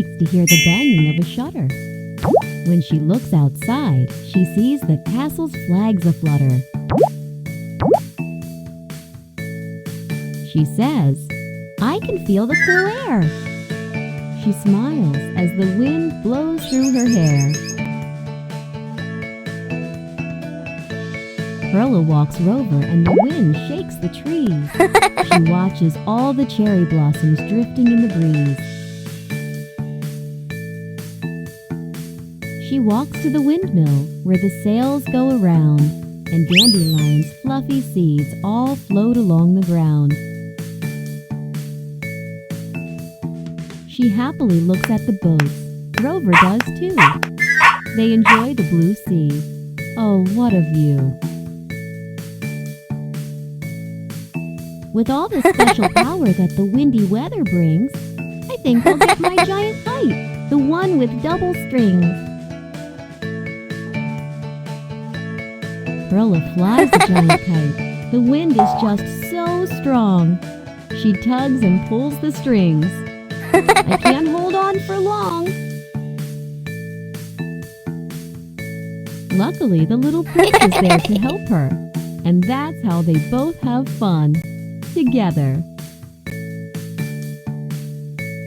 likes to hear the banging of a shutter. When she looks outside, she sees the castle's flags aflutter. She says, "I can feel the cool air." She smiles as the wind blows through her hair. Perla walks Rover and the wind shakes the trees. She watches all the cherry blossoms drifting in the breeze. She walks to the windmill where the sails go around and dandelion's fluffy seeds all float along the ground. She happily looks at the boats. Rover does too. They enjoy the blue sea. Oh, what a view! With all the special power that the windy weather brings, I think I'll get my giant kite, the one with double strings. Perla flies the giant kite. The wind is just so strong. She tugs and pulls the strings. I can't hold on for long. Luckily, the little prince is there to help her. And that's how they both have fun together.